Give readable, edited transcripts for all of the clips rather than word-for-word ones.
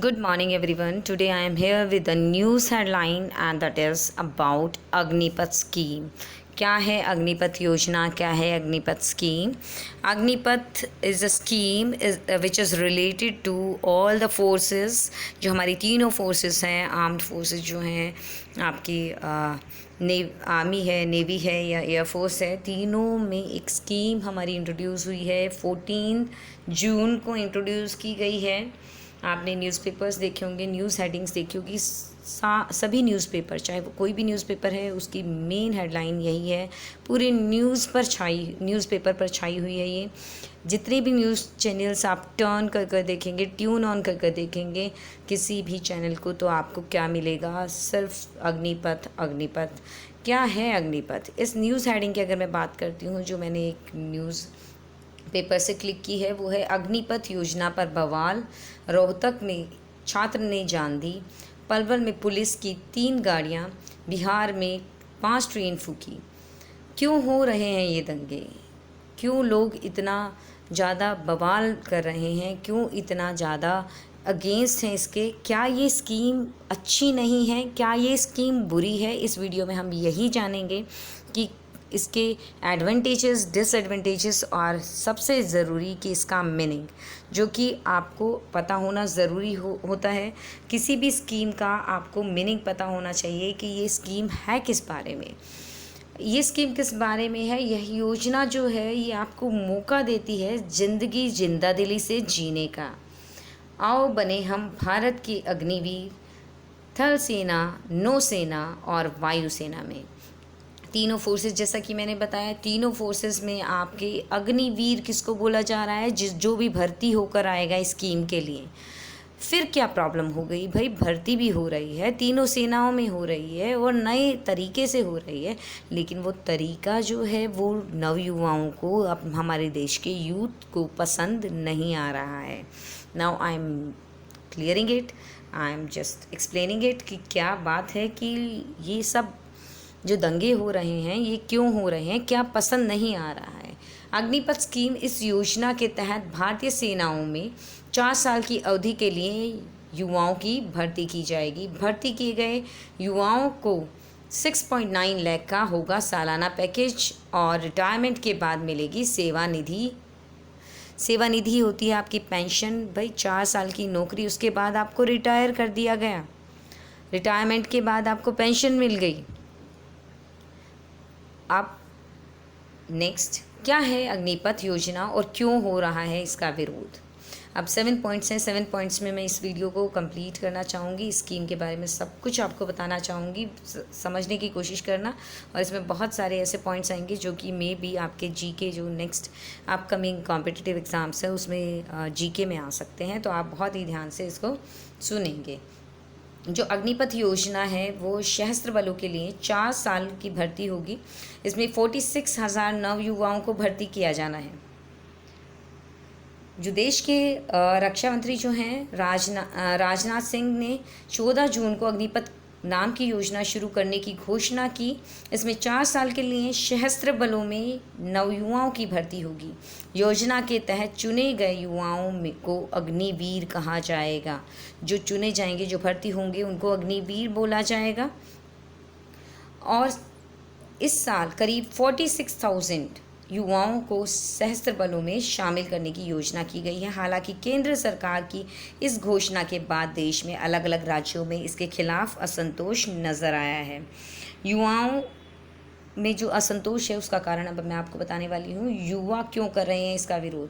Good morning, everyone. Today I am here with a news headline, and that is about Agnipath scheme. क्या है अग्निपथ योजना, क्या है Agnipath scheme? Agnipath is a scheme which is related to all the forces. जो हमारी तीनों forces हैं, armed forces जो हैं आपकी आर्मी है, नेवी है या एयरफोर्स है, तीनों में एक स्कीम हमारी इंट्रोड्यूस हुई है. 14 जून को इंट्रोड्यूस की गई है. आपने न्यूज़पेपर्स देखे होंगे, न्यूज़ हेडिंग्स देखी होगी. सभी न्यूज़पेपर, चाहे वो कोई भी न्यूज़पेपर है, उसकी मेन हेडलाइन यही है. पूरे न्यूज़पेपर पर छाई हुई है ये. जितने भी न्यूज़ चैनल्स आप टर्न कर कर देखेंगे, ट्यून ऑन कर कर देखेंगे किसी भी चैनल को, तो आपको क्या मिलेगा? सिर्फ अग्निपथ. अग्निपथ क्या है? अग्निपथ इस न्यूज़ हेडिंग की अगर मैं बात करती हूँ, जो मैंने एक न्यूज़ पेपर से क्लिक की है, वो है अग्निपथ योजना पर बवाल, रोहतक में छात्र ने जान दी, पलवल में पुलिस की 3 गाड़ियां, बिहार में 5 ट्रेन फूकी. क्यों हो रहे हैं ये दंगे? क्यों लोग इतना ज़्यादा बवाल कर रहे हैं? क्यों इतना ज़्यादा अगेंस्ट हैं इसके? क्या ये स्कीम अच्छी नहीं है? क्या ये स्कीम बुरी है? इस वीडियो में हम यही जानेंगे कि इसके एडवांटेजेस, डिसएडवांटेजेस और सबसे ज़रूरी कि इसका मीनिंग, जो कि आपको पता होना ज़रूरी होता है. किसी भी स्कीम का आपको मीनिंग पता होना चाहिए कि ये स्कीम है किस बारे में. ये स्कीम किस बारे में है? यह योजना जो है ये आपको मौका देती है ज़िंदगी जिंदादिली से जीने का. आओ बने हम भारत की अग्निवीर, थल सेना, नौसेना और वायुसेना में. तीनों फोर्सेस, जैसा कि मैंने बताया, तीनों फोर्सेस में आपके अग्निवीर किसको बोला जा रहा है? जो भी भर्ती होकर आएगा इस स्कीम के लिए. फिर क्या प्रॉब्लम हो गई भाई? भर्ती भी हो रही है, तीनों सेनाओं में हो रही है और नए तरीके से हो रही है, लेकिन वो तरीका जो है वो नवयुवाओं को, अब हमारे देश के यूथ को पसंद नहीं आ रहा है. Now I am clearing it, I am just explaining it कि क्या बात है, कि ये सब जो दंगे हो रहे हैं ये क्यों हो रहे हैं, क्या पसंद नहीं आ रहा है. अग्निपथ स्कीम, इस योजना के तहत भारतीय सेनाओं में 4 साल की अवधि के लिए युवाओं की भर्ती की जाएगी. भर्ती किए गए युवाओं को 6.9 लाख का होगा सालाना पैकेज और रिटायरमेंट के बाद मिलेगी सेवानिधि. सेवानिधि होती है आपकी पेंशन. भाई 4 साल की नौकरी, उसके बाद आपको रिटायर कर दिया गया, रिटायरमेंट के बाद आपको पेंशन मिल गई. अब नेक्स्ट, क्या है अग्निपथ योजना और क्यों हो रहा है इसका विरोध? अब 7 पॉइंट्स हैं. 7 पॉइंट्स में मैं इस वीडियो को कंप्लीट करना चाहूँगी. स्कीम के बारे में सब कुछ आपको बताना चाहूँगी, समझने की कोशिश करना. और इसमें बहुत सारे ऐसे पॉइंट्स आएंगे जो कि मे बी आपके जीके, जो नेक्स्ट अपकमिंग कॉम्पिटिटिव एग्ज़ाम्स है उसमें जीके में आ सकते हैं, तो आप बहुत ही ध्यान से इसको सुनेंगे. जो अग्निपथ योजना है वो सशस्त्र बलों के लिए 4 साल की भर्ती होगी. इसमें 46,000 नवयुवाओं को भर्ती किया जाना है. जो देश के रक्षा मंत्री जो हैं राजनाथ सिंह ने 14 जून को अग्निपथ नाम की योजना शुरू करने की घोषणा की. इसमें 4 साल के लिए सशस्त्र बलों में नवयुवाओं की भर्ती होगी. योजना के तहत चुने गए युवाओं में को अग्निवीर कहा जाएगा. जो चुने जाएंगे, जो भर्ती होंगे, उनको अग्निवीर बोला जाएगा. और इस साल करीब 46,000 युवाओं को सशस्त्र बलों में शामिल करने की योजना की गई है. हालांकि केंद्र सरकार की इस घोषणा के बाद देश में अलग अलग राज्यों में इसके खिलाफ असंतोष नज़र आया है. युवाओं में जो असंतोष है उसका कारण अब मैं आपको बताने वाली हूँ. युवा क्यों कर रहे हैं इसका विरोध?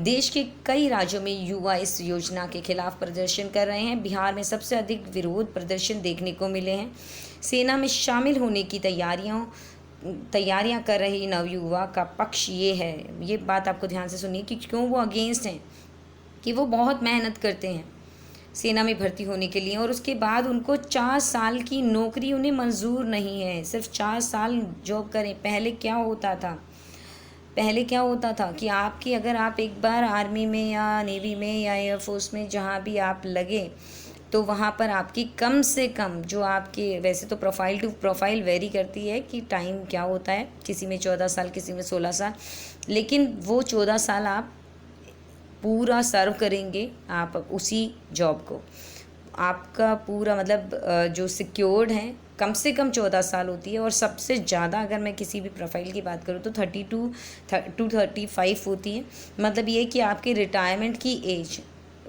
देश के कई राज्यों में युवा इस योजना के खिलाफ प्रदर्शन कर रहे हैं. बिहार में सबसे अधिक विरोध प्रदर्शन देखने को मिले हैं. सेना में शामिल होने की तैयारियां कर रही नवयुवा का पक्ष ये है, ये बात आपको ध्यान से सुनिए कि क्यों वो अगेंस्ट हैं. कि वो बहुत मेहनत करते हैं सेना में भर्ती होने के लिए, और उसके बाद उनको 4 साल की नौकरी उन्हें मंजूर नहीं है. सिर्फ 4 साल जॉब करें. पहले क्या होता था कि आपकी, अगर आप एक बार आर्मी में या नेवी में या एयरफोर्स में जहाँ भी आप लगे, तो वहाँ पर आपकी कम से कम, जो आपके, वैसे तो प्रोफाइल टू प्रोफाइल वेरी करती है कि टाइम क्या होता है, किसी में 14 साल, किसी में 16 साल, लेकिन वो 14 साल आप पूरा सर्व करेंगे आप उसी जॉब को। आपका पूरा मतलब जो सिक्योर्ड है कम से कम 14 साल होती है, और सबसे ज़्यादा अगर मैं किसी भी प्रोफाइल की बात करूँ तो 32 to 35 होती है। मतलब ये कि आपके रिटायरमेंट की एज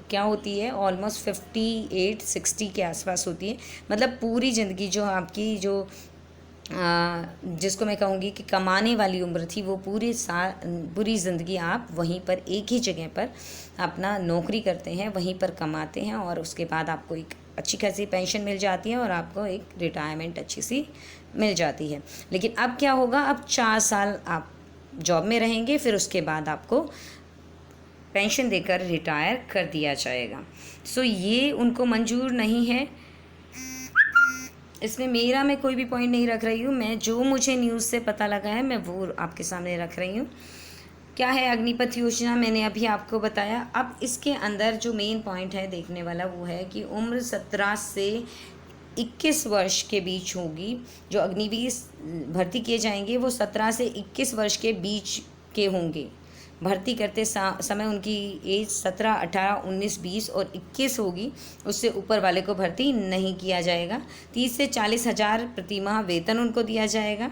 क्या होती है, ऑलमोस्ट 58-60 के आसपास होती है। मतलब पूरी ज़िंदगी जो आपकी जो जिसको मैं कहूँगी कि कमाने वाली उम्र थी, वो पूरी ज़िंदगी आप वहीं पर एक ही जगह पर अपना नौकरी करते हैं, वहीं पर कमाते हैं, और उसके बाद आपको एक अच्छी खासी पेंशन मिल जाती है और आपको एक रिटायरमेंट अच्छी सी मिल जाती है। लेकिन अब क्या होगा, अब 4 साल आप जॉब में रहेंगे, फिर उसके बाद आपको पेंशन देकर रिटायर कर दिया जाएगा। सो ये उनको मंजूर नहीं है। इसमें मैं कोई भी पॉइंट नहीं रख रही हूँ, मैं जो मुझे न्यूज़ से पता लगा है मैं वो आपके सामने रख रही हूँ। क्या है अग्निपथ योजना, मैंने अभी आपको बताया। अब इसके अंदर जो मेन पॉइंट है देखने वाला वो है कि उम्र 17 से 21 वर्ष के बीच होगी। जो अग्निवीर भर्ती किए जाएंगे वो 17 से 21 वर्ष के बीच के होंगे। भर्ती करते समय उनकी एज 17, 18, 19, 20 और 21 होगी। उससे ऊपर वाले को भर्ती नहीं किया जाएगा। 30 से 40 हज़ार प्रति माह वेतन उनको दिया जाएगा।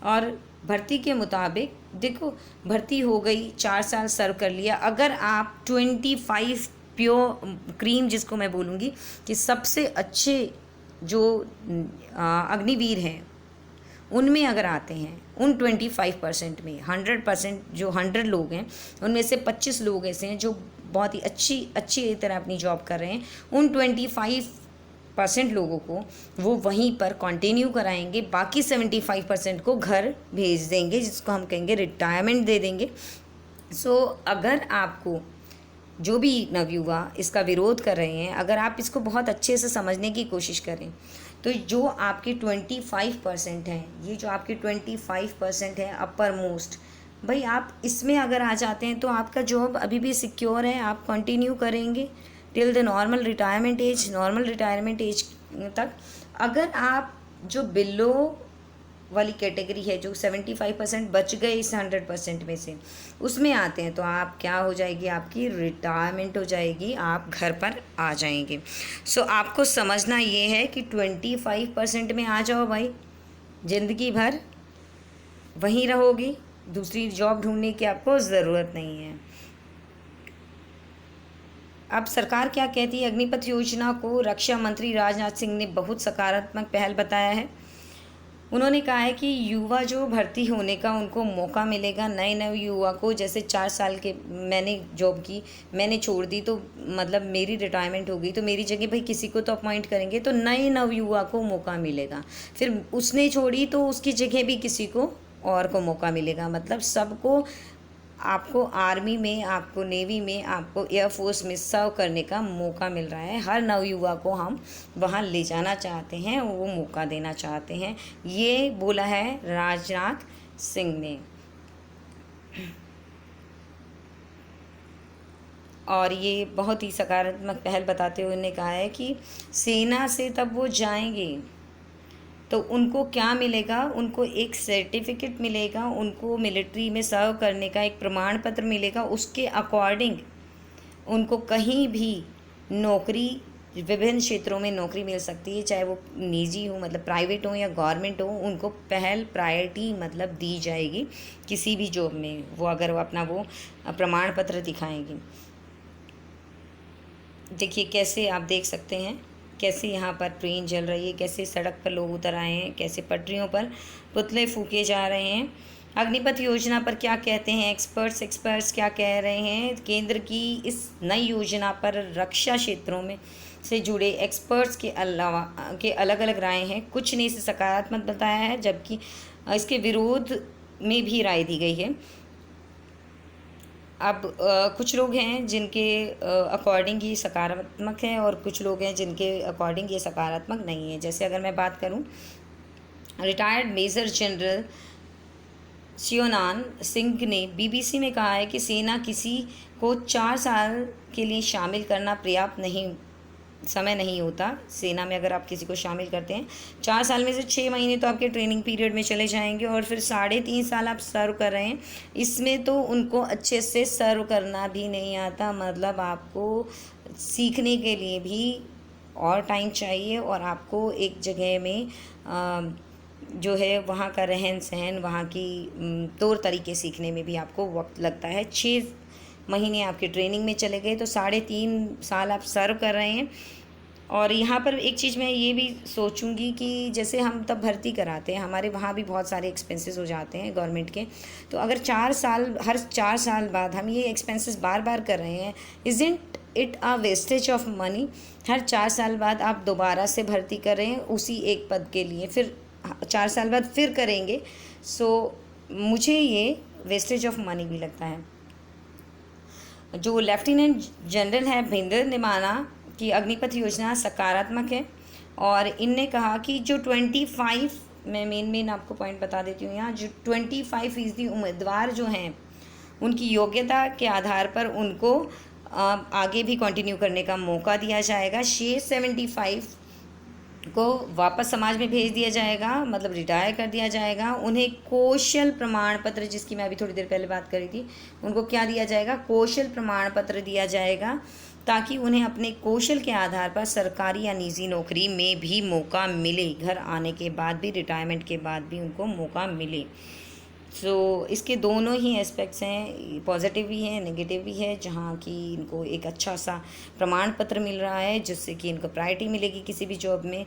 और भर्ती के मुताबिक देखो, भर्ती हो गई, 4 साल सर्व कर लिया, अगर आप 25 प्योर क्रीम, जिसको मैं बोलूँगी कि सबसे अच्छे जो अग्निवीर हैं उनमें अगर आते हैं, उन 25% में 100% जो 100 लोग हैं उनमें से 25 लोग ऐसे हैं जो बहुत ही अच्छी तरह अपनी जॉब कर रहे हैं। उन 25% लोगों को वो वहीं पर कंटिन्यू कराएंगे, बाकी 75% को घर भेज देंगे, जिसको हम कहेंगे रिटायरमेंट दे देंगे। सो अगर आपको जो भी नवयुवा इसका विरोध कर रहे हैं, अगर आप इसको बहुत अच्छे से समझने की कोशिश करें तो जो आपके 25% हैं, ये जो आपके 25% है अपर मोस्ट, भाई आप इसमें अगर आ जाते हैं तो आपका जॉब अभी भी सिक्योर है, आप कंटिन्यू करेंगे till the normal retirement age तक। अगर आप जो बिलो वाली कैटेगरी है, जो 75% बच गए इस 100% में से, उसमें आते हैं तो आप क्या हो जाएगी, आपकी रिटायरमेंट हो जाएगी, आप घर पर आ जाएंगे। सो आपको समझना ये है कि 25% में आ जाओ भाई, ज़िंदगी भर वहीं रहोगी, दूसरी जॉब ढूंढने की आपको ज़रूरत नहीं है। अब सरकार क्या कहती है, अग्निपथ योजना को रक्षा मंत्री राजनाथ सिंह ने बहुत सकारात्मक पहल बताया है। उन्होंने कहा है कि युवा जो भर्ती होने का उनको मौका मिलेगा, नए युवा को। जैसे 4 साल के मैंने जॉब की, मैंने छोड़ दी, तो मतलब मेरी रिटायरमेंट हो गई, तो मेरी जगह भाई किसी को तो अपॉइंट करेंगे, तो नए नवयुवा को मौका मिलेगा। फिर उसने छोड़ी तो उसकी जगह भी किसी को और को मौका मिलेगा। मतलब सबको, आपको आर्मी में, आपको नेवी में, आपको एयरफोर्स में सर्व करने का मौका मिल रहा है। हर नवयुवा को हम वहाँ ले जाना चाहते हैं, वो मौका देना चाहते हैं। ये बोला है राजनाथ सिंह ने। और ये बहुत ही सकारात्मक पहल बताते हुए उन्होंने कहा है कि सेना से तब वो जाएंगे तो उनको क्या मिलेगा, उनको एक सर्टिफिकेट मिलेगा, उनको मिलिट्री में सर्व करने का एक प्रमाण पत्र मिलेगा। उसके अकॉर्डिंग उनको कहीं भी नौकरी, विभिन्न क्षेत्रों में नौकरी मिल सकती है, चाहे वो निजी हो, मतलब प्राइवेट हो या गवर्नमेंट हो। उनको प्रायोरिटी मतलब दी जाएगी किसी भी जॉब में, वो अगर वो अपना वो प्रमाण पत्र दिखाएंगे। देखिए कैसे आप देख सकते हैं, कैसे यहाँ पर ट्रेन चल रही है, कैसे सड़क पर लोग उतर आए हैं, कैसे पटरियों पर पुतले फूके जा रहे हैं। अग्निपथ योजना पर क्या कहते हैं एक्सपर्ट्स क्या कह रहे हैं। केंद्र की इस नई योजना पर रक्षा क्षेत्रों में से जुड़े एक्सपर्ट्स के अलग अलग राय हैं। कुछ ने इसे सकारात्मक बताया है, जबकि इसके विरोध में भी राय दी गई है। अब कुछ लोग हैं जिनके अकॉर्डिंग ये सकारात्मक है, और कुछ लोग हैं जिनके अकॉर्डिंग ये सकारात्मक नहीं है। जैसे अगर मैं बात करूं, रिटायर्ड मेजर जनरल सियोनान सिंह ने बीबीसी में कहा है कि सेना किसी को 4 साल के लिए शामिल करना पर्याप्त नहीं समय नहीं होता सेना में अगर आप किसी को शामिल करते हैं। 4 साल में से 6 महीने तो आपके ट्रेनिंग पीरियड में चले जाएंगे और फिर 3.5 साल आप सर्व कर रहे हैं। इसमें तो उनको अच्छे से सर्व करना भी नहीं आता, मतलब आपको सीखने के लिए भी और टाइम चाहिए और आपको एक जगह में जो है वहाँ का रहन सहन, वहाँ की तौर तरीके सीखने में भी आपको वक्त लगता है। 6 महीने आपके ट्रेनिंग में चले गए तो 3.5 साल आप सर्व कर रहे हैं। और यहाँ पर एक चीज़ मैं ये भी सोचूंगी कि जैसे हम तब भर्ती कराते हैं, हमारे वहाँ भी बहुत सारे एक्सपेंसेस हो जाते हैं गवर्नमेंट के, तो अगर 4 साल, हर 4 साल बाद हम ये एक्सपेंसेस बार बार कर रहे हैं, isn't it a wastage of money? हर 4 साल बाद आप दोबारा से भर्ती कर रहे हैं उसी एक पद के लिए, फिर 4 साल बाद फिर करेंगे। सो मुझे ये वेस्टेज ऑफ मनी भी लगता है। जो लेफ्टिनेंट जनरल है भिंदर ने माना कि अग्निपथ योजना सकारात्मक है और इनने कहा कि जो 25, मैं मेन आपको पॉइंट बता देती हूँ यहाँ, जो 25% उम्मीदवार जो हैं उनकी योग्यता के आधार पर उनको आगे भी कंटिन्यू करने का मौका दिया जाएगा। 675 को वापस समाज में भेज दिया जाएगा, मतलब रिटायर कर दिया जाएगा। उन्हें कौशल प्रमाण पत्र, जिसकी मैं अभी थोड़ी देर पहले बात करी थी, उनको क्या दिया जाएगा? कौशल प्रमाण पत्र दिया जाएगा, ताकि उन्हें अपने कौशल के आधार पर सरकारी या निजी नौकरी में भी मौका मिले, घर आने के बाद भी, रिटायरमेंट के बाद भी उनको मौका मिले। सो इसके दोनों ही एस्पेक्ट्स हैं, पॉजिटिव भी है, नेगेटिव भी है, जहाँ कि इनको एक अच्छा सा प्रमाण पत्र मिल रहा है जिससे कि इनको प्रायोरिटी मिलेगी किसी भी जॉब में,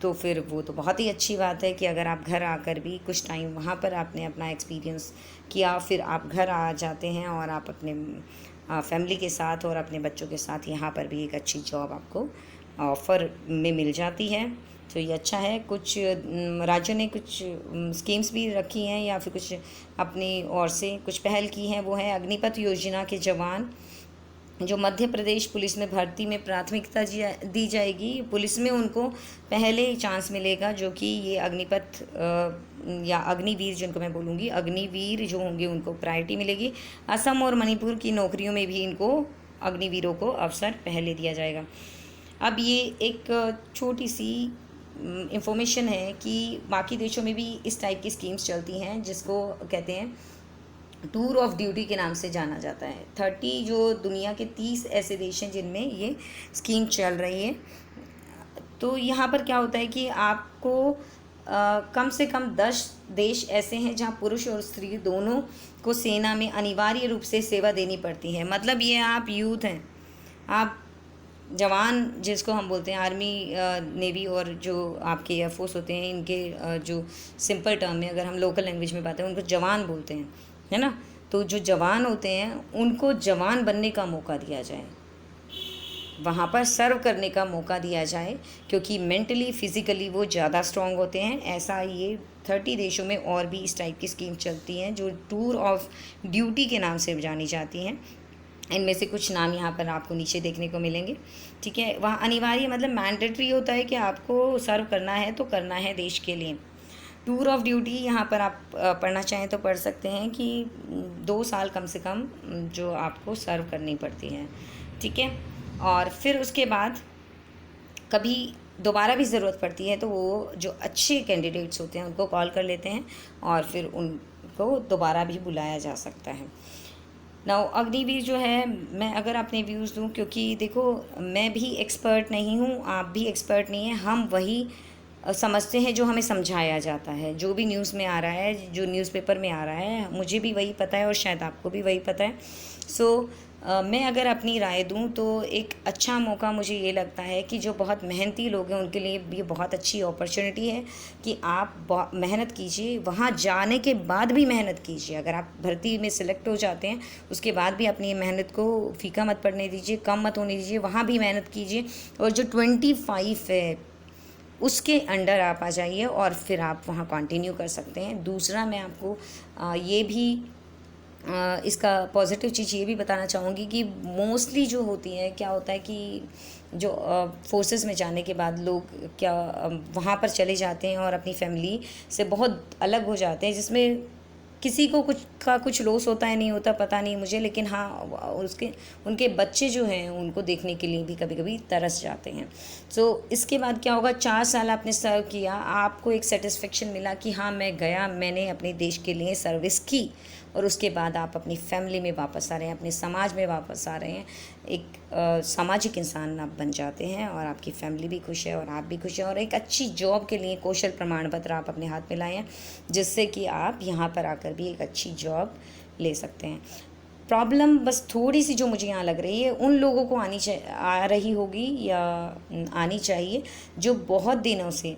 तो फिर वो तो बहुत ही अच्छी बात है कि अगर आप घर आकर भी कुछ टाइम वहाँ पर आपने अपना एक्सपीरियंस किया, फिर आप घर आ जाते हैं और आप अपने फैमिली के साथ और अपने बच्चों के साथ यहाँ पर भी एक अच्छी जॉब आपको ऑफ़र में मिल जाती है। तो ये अच्छा है। कुछ राज्यों ने कुछ स्कीम्स भी रखी हैं या फिर कुछ अपनी ओर से कुछ पहल की हैं, वो है अग्निपथ योजना के जवान जो मध्य प्रदेश पुलिस में भर्ती में प्राथमिकता दी जाएगी। पुलिस में उनको पहले चांस मिलेगा, जो कि ये अग्निपथ या अग्निवीर जिनको मैं बोलूँगी, अग्निवीर जो होंगे उनको प्रायोरिटी मिलेगी। असम और मणिपुर की नौकरियों में भी इनको अग्निवीरों को अवसर पहले दिया जाएगा। अब ये एक छोटी सी इंफॉर्मेशन है कि बाकी देशों में भी इस टाइप की स्कीम्स चलती हैं जिसको कहते हैं टूर ऑफ ड्यूटी के नाम से जाना जाता है। 30 जो दुनिया के 30 ऐसे देश हैं जिनमें ये स्कीम चल रही है। तो यहाँ पर क्या होता है कि आपको कम से कम 10 देश ऐसे हैं जहाँ पुरुष और स्त्री दोनों को सेना में अनिवार्य रूप से सेवा देनी पड़ती है। मतलब ये आप यूथ हैं, आप जवान जिसको हम बोलते हैं, आर्मी, नेवी और जो आपके एयरफोर्स होते हैं, इनके जो सिंपल टर्म में अगर हम लोकल लैंग्वेज में बात करें उनको जवान बोलते हैं, है ना। तो जो जवान होते हैं उनको जवान बनने का मौका दिया जाए, वहाँ पर सर्व करने का मौका दिया जाए, क्योंकि मेंटली फिज़िकली वो ज़्यादा स्ट्रॉन्ग होते हैं। ऐसा ये 30 देशों में और भी इस टाइप की स्कीम चलती हैं जो टूर ऑफ ड्यूटी के नाम से जानी जाती हैं। इनमें से कुछ नाम यहाँ पर आपको नीचे देखने को मिलेंगे, ठीक है। वहाँ अनिवार्य मतलब मैंडेटरी होता है कि आपको सर्व करना है तो करना है देश के लिए। टूर ऑफ ड्यूटी यहाँ पर आप पढ़ना चाहें तो पढ़ सकते हैं कि 2 साल कम से कम जो आपको सर्व करनी पड़ती है, ठीक है। और फिर उसके बाद कभी दोबारा भी ज़रूरत पड़ती है तो वो जो अच्छे कैंडिडेट्स होते हैं उनको कॉल कर लेते हैं और फिर उनको दोबारा भी बुलाया जा सकता है। नाउ अग्निवीर जो है, मैं अगर अपने व्यूज़ दूँ, क्योंकि देखो मैं भी एक्सपर्ट नहीं हूँ, आप भी एक्सपर्ट नहीं हैं, हम वही समझते हैं जो हमें समझाया जाता है। जो भी न्यूज़ में आ रहा है, जो न्यूज़पेपर में आ रहा है, मुझे भी वही पता है और शायद आपको भी वही पता है। सो मैं अगर अपनी राय दूं तो एक अच्छा मौका मुझे ये लगता है कि जो बहुत मेहनती लोग हैं उनके लिए ये बहुत अच्छी अपॉर्चुनिटी है कि आप मेहनत कीजिए, वहाँ जाने के बाद भी मेहनत कीजिए। अगर आप भर्ती में सिलेक्ट हो जाते हैं उसके बाद भी अपनी मेहनत को फीका मत पड़ने दीजिए, कम मत होने दीजिए, वहाँ भी मेहनत कीजिए और जो 25 है उसके अंडर आप आ जाइए और फिर आप वहाँ कंटिन्यू कर सकते हैं। दूसरा मैं आपको ये भी इसका पॉजिटिव चीज़ ये भी बताना चाहूँगी कि मोस्टली जो होती है, क्या होता है कि जो फोर्सेस में जाने के बाद लोग क्या वहाँ पर चले जाते हैं और अपनी फैमिली से बहुत अलग हो जाते हैं, जिसमें किसी को कुछ का कुछ लॉस होता है नहीं होता पता नहीं मुझे, लेकिन हाँ उनके बच्चे जो हैं उनको देखने के लिए भी कभी कभी तरस जाते हैं। सो इसके बाद क्या होगा, 4 साल आपने सर्व किया, आपको एक सेटिस्फेक्शन मिला कि हाँ मैं गया, मैंने अपने देश के लिए सर्विस की, और उसके बाद आप अपनी फैमिली में वापस आ रहे हैं, अपने समाज में वापस आ रहे हैं, एक सामाजिक इंसान आप बन जाते हैं, और आपकी फैमिली भी खुश है और आप भी खुश हैं, और एक अच्छी जॉब के लिए कौशल प्रमाण पत्र आप अपने हाथ में लाए हैं, जिससे कि आप यहाँ पर आकर भी एक अच्छी जॉब ले सकते हैं। प्रॉब्लम बस थोड़ी सी जो मुझे यहाँ लग रही है, उन लोगों को आ रही होगी या आनी चाहिए जो बहुत दिनों से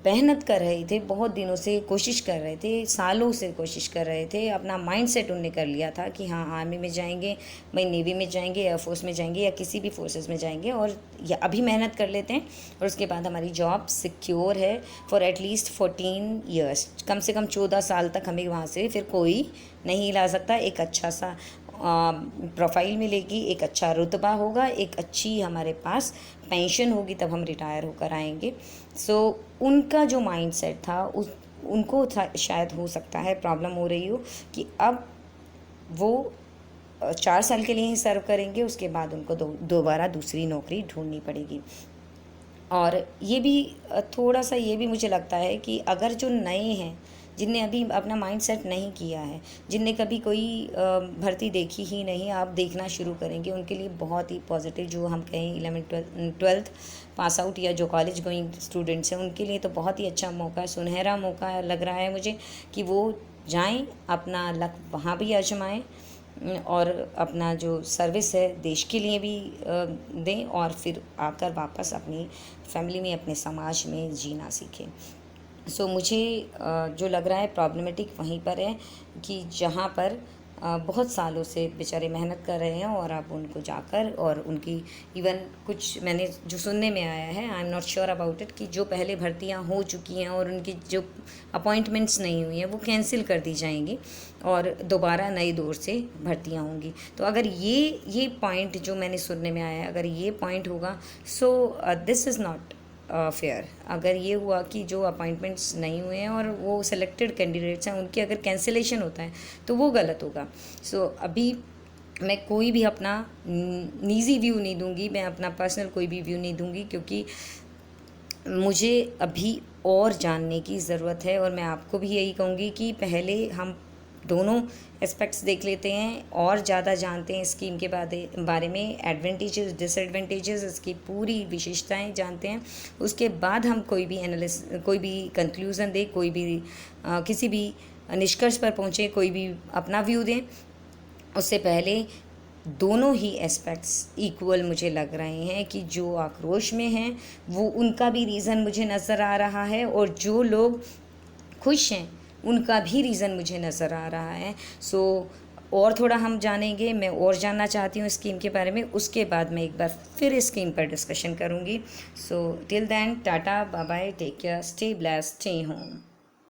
मेहनत कर रहे थे, बहुत दिनों से कोशिश कर रहे थे, सालों से कोशिश कर रहे थे, अपना माइंडसेट उनने कर लिया था कि हाँ आर्मी में जाएंगे, भाई नेवी में जाएंगे, एयरफोर्स में जाएंगे, या किसी भी फोर्सेस में जाएंगे, और या अभी मेहनत कर लेते हैं और उसके बाद हमारी जॉब सिक्योर है फॉर एटलीस्ट 14 ईयर्स, कम से कम 14 साल तक हमें वहाँ से फिर कोई नहीं ला सकता। एक अच्छा सा प्रोफाइल मिलेगी, एक अच्छा रुतबा होगा, एक अच्छी हमारे पास पेंशन होगी, तब हम रिटायर होकर आएंगे। सो उनका जो माइंडसेट था उनको शायद हो सकता है प्रॉब्लम हो रही हो कि अब वो 4 साल के लिए ही सर्व करेंगे, उसके बाद उनको दोबारा दूसरी नौकरी ढूंढनी पड़ेगी। और ये भी थोड़ा सा ये भी मुझे लगता है कि अगर जो नए हैं, जिनने अभी अपना माइंड सेट नहीं किया है, जिनने कभी कोई भर्ती देखी ही नहीं, आप देखना शुरू करेंगे, उनके लिए बहुत ही पॉजिटिव, जो हम कहें 11th-12th पास आउट या जो कॉलेज गोइंग स्टूडेंट्स हैं, उनके लिए तो बहुत ही अच्छा मौका, सुनहरा मौका लग रहा है मुझे कि वो जाएं, अपना लक वहाँ भी आजमाएं, और अपना जो सर्विस है देश के लिए भी दें, और फिर आकर वापस अपनी फैमिली में, अपने समाज में जीना सीखें। सो मुझे जो लग रहा है प्रॉब्लमेटिक वहीं पर है कि जहाँ पर बहुत सालों से बेचारे मेहनत कर रहे हैं, और अब उनको जाकर और उनकी इवन कुछ मैंने जो सुनने में आया है, I am not sure about it, कि जो पहले भर्तियां हो चुकी हैं और उनकी जो अपॉइंटमेंट्स नहीं हुई हैं वो कैंसिल कर दी जाएंगी और दोबारा नए दौर से भर्तियां होंगी। तो अगर ये पॉइंट जो मैंने सुनने में आया है, अगर ये पॉइंट होगा, so this is not fair. अगर ये हुआ कि जो अपॉइंटमेंट्स नहीं हुए हैं और वो सिलेक्टेड कैंडिडेट्स हैं, उनकी अगर कैंसिलेशन होता है तो वो गलत होगा। सो अभी मैं कोई भी अपना निजी व्यू नहीं दूंगी, मैं अपना पर्सनल कोई भी व्यू नहीं दूंगी, क्योंकि मुझे अभी और जानने की ज़रूरत है। और मैं आपको भी यही कहूँगी कि पहले हम दोनों एस्पेक्ट्स देख लेते हैं और ज़्यादा जानते हैं स्कीम के बारे में, एडवांटेजेस डिसएडवांटेजेस, इसकी पूरी विशेषताएं जानते हैं, उसके बाद हम कोई भी कंक्लूज़न दें, कोई भी किसी भी निष्कर्ष पर पहुँचे, कोई भी अपना व्यू दें, उससे पहले दोनों ही एस्पेक्ट्स इक्वल मुझे लग रहे हैं कि जो आक्रोश में हैं वो उनका भी रीज़न मुझे नज़र आ रहा है, और जो लोग खुश हैं उनका भी रीज़न मुझे नज़र आ रहा है। सो और थोड़ा हम जानेंगे, मैं और जानना चाहती हूँ स्कीम के बारे में, उसके बाद मैं एक बार फिर स्कीम पर डिस्कशन करूँगी। So till then, tata, bye bye, take care, stay blessed, stay home.